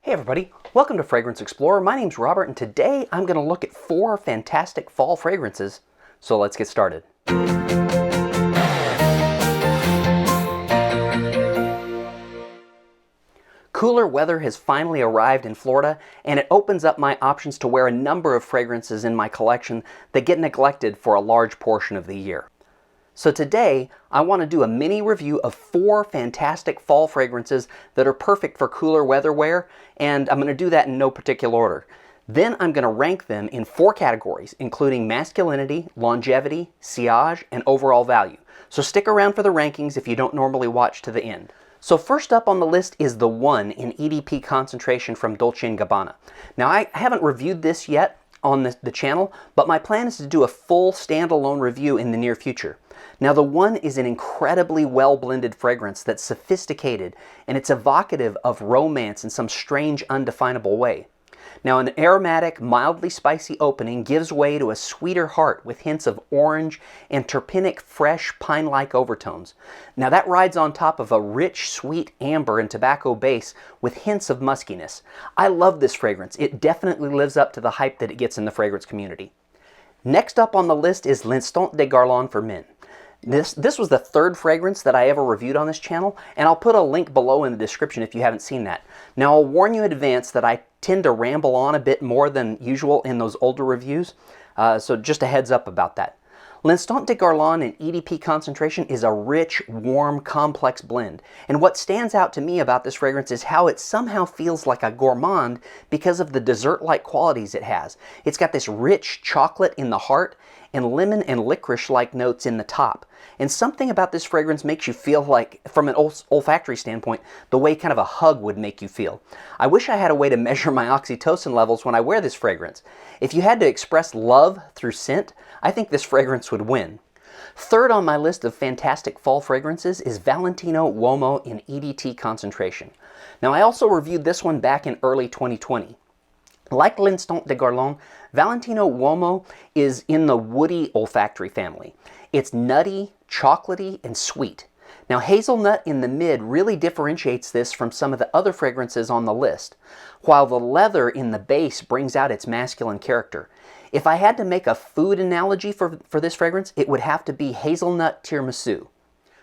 Hey everybody, welcome to Fragrance Explorer. My name's Robert and today I'm going to look at 4 fantastic fall fragrances. So let's get started. Cooler weather has finally arrived in Florida and it opens up my options to wear a number of fragrances in my collection that get neglected for a large portion of the year. So today, I want to do a mini review of 4 fantastic fall fragrances that are perfect for cooler weather wear, and I'm going to do that in no particular order. Then I'm going to rank them in 4 categories, including masculinity, longevity, sillage, and overall value. So stick around for the rankings if you don't normally watch to the end. So first up on the list is the 1 in EDP concentration from Dolce & Gabbana. Now I haven't reviewed this yet on the channel, but my plan is to do a full standalone review in the near future. Now the 1 is an incredibly well-blended fragrance that's sophisticated and it's evocative of romance in some strange, undefinable way. Now an aromatic, mildly spicy opening gives way to a sweeter heart with hints of orange and terpenic, fresh, pine-like overtones. Now that rides on top of a rich, sweet amber and tobacco base with hints of muskiness. I love this fragrance. It definitely lives up to the hype that it gets in the fragrance community. Next up on the list is Linston De Garlon for men. This was the 3rd fragrance that I ever reviewed on this channel, and I'll put a link below in the description if you haven't seen that. Now I'll warn you in advance that I tend to ramble on a bit more than usual in those older reviews, so just a heads up about that. Linston De Garlon in EDP concentration is a rich, warm, complex blend. And what stands out to me about this fragrance is how it somehow feels like a gourmand because of the dessert-like qualities it has. It's got this rich chocolate in the heart and lemon and licorice-like notes in the top. And something about this fragrance makes you feel like, from an olfactory standpoint, the way kind of a hug would make you feel. I wish I had a way to measure my oxytocin levels when I wear this fragrance. If you had to express love through scent, I think this fragrance would win. 3rd on my list of fantastic fall fragrances is Valentino Uomo in EDT concentration. Now I also reviewed this one back in early 2020. Like Linston De Garlon, Valentino Uomo is in the woody olfactory family. It's nutty, chocolatey, and sweet. Now hazelnut in the mid really differentiates this from some of the other fragrances on the list, while the leather in the base brings out its masculine character. If I had to make a food analogy for this fragrance, it would have to be hazelnut tiramisu.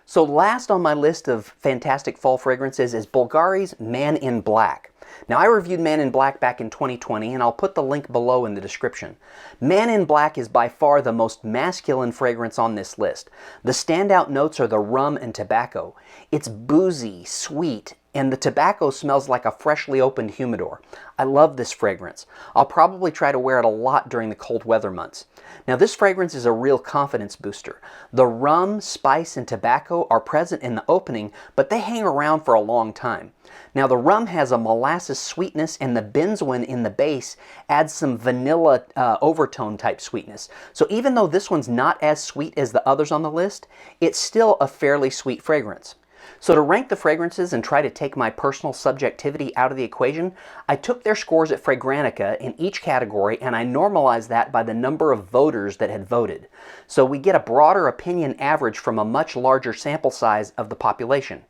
So last on my list of fantastic fall fragrances is Bulgari's Man in Black. Now I reviewed Man in Black back in 2020 and I'll put the link below in the description. Man in Black is by far the most masculine fragrance on this list. The standout notes are the rum and tobacco. It's boozy, sweet, and the tobacco smells like a freshly opened humidor. I love this fragrance. I'll probably try to wear it a lot during the cold weather months. Now this fragrance is a real confidence booster. The rum, spice, and tobacco are present in the opening, but they hang around for a long time. Now the rum has a molasses sweetness and the benzoin in the base adds some vanilla overtone type sweetness. So even though this one's not as sweet as the others on the list, it's still a fairly sweet fragrance. So to rank the fragrances and try to take my personal subjectivity out of the equation, I took their scores at Fragrantica in each category and I normalized that by the number of voters that had voted. So we get a broader opinion average from a much larger sample size of the population.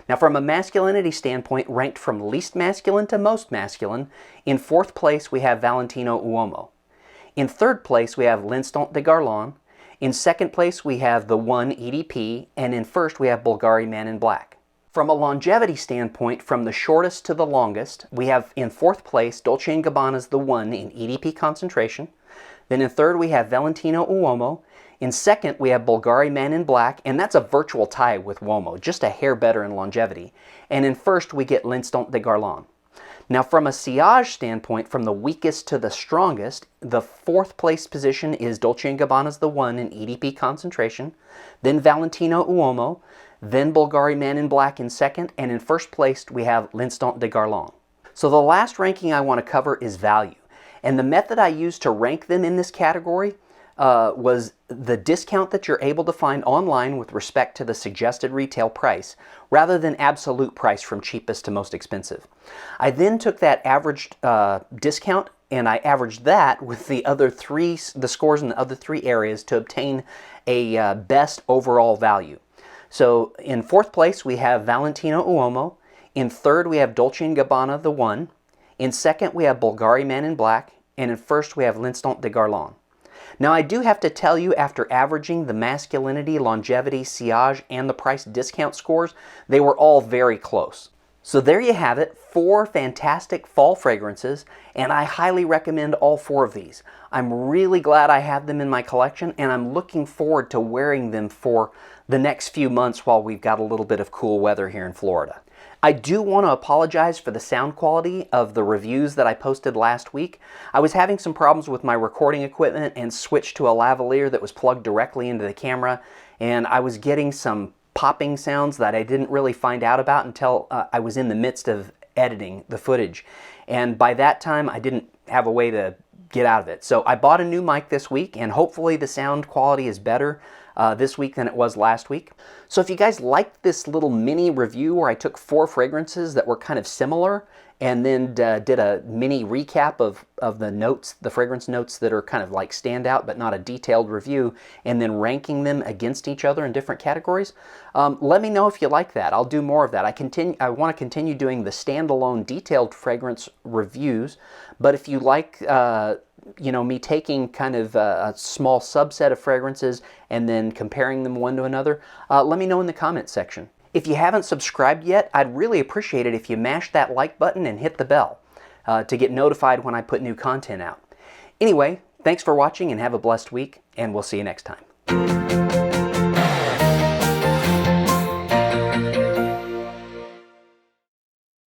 Now from a masculinity standpoint, ranked from least masculine to most masculine, in 4th place we have Valentino Uomo. In 3rd place we have Linston De Garlon. In 2nd place we have the 1 EDP, and in 1st we have Bulgari Man In Black. From a longevity standpoint, from the shortest to the longest, we have in 4th place Dolce & Gabbana's the 1 in EDP concentration. Then in 3rd we have Valentino Uomo. In 2nd we have Bulgari Man In Black, and that's a virtual tie with Uomo, just a hair better in longevity. And in 1st we get Linston De Garlon. Now from a sillage standpoint, from the weakest to the strongest, the 4th place position is Dolce & Gabbana's the 1 in EDP concentration, then Valentino Uomo, then Bulgari Man In Black in 2nd, and in 1st place we have Linston De Garlon. So the last ranking I want to cover is value. And the method I used to rank them in this category was the discount that you're able to find online with respect to the suggested retail price, rather than absolute price from cheapest to most expensive. I then took that averaged discount and I averaged that with the scores in the other 3 areas to obtain a best overall value. So in 4th place we have Valentino Uomo. In 3rd we have Dolce & Gabbana the 1. In second, we have Bulgari Man In Black. And in first, we have Linston De Garlon. Now, I do have to tell you, after averaging the Masculinity, Longevity, Sillage, and the price discount scores, they were all very close. So there you have it, 4 fantastic fall fragrances, and I highly recommend all 4 of these. I'm really glad I have them in my collection, and I'm looking forward to wearing them for the next few months while we've got a little bit of cool weather here in Florida. I do want to apologize for the sound quality of the reviews that I posted last week. I was having some problems with my recording equipment and switched to a lavalier that was plugged directly into the camera, and I was getting some popping sounds that I didn't really find out about until I was in the midst of editing the footage. And by that time, I didn't have a way to get out of it. So I bought a new mic this week, and hopefully the sound quality is better this week than it was last week. So if you guys liked this little mini review where I took 4 fragrances that were kind of similar and then did a mini recap of the notes, the fragrance notes that are kind of like standout but not a detailed review, and then ranking them against each other in different categories, let me know if you like that. I'll do more of that. I want to continue doing the standalone detailed fragrance reviews, but if you like me taking kind of a small subset of fragrances and then comparing them one to another, let me know in the comments section. If you haven't subscribed yet, I'd really appreciate it if you mash that like button and hit the bell to get notified when I put new content out. Anyway, thanks for watching and have a blessed week, and we'll see you next time.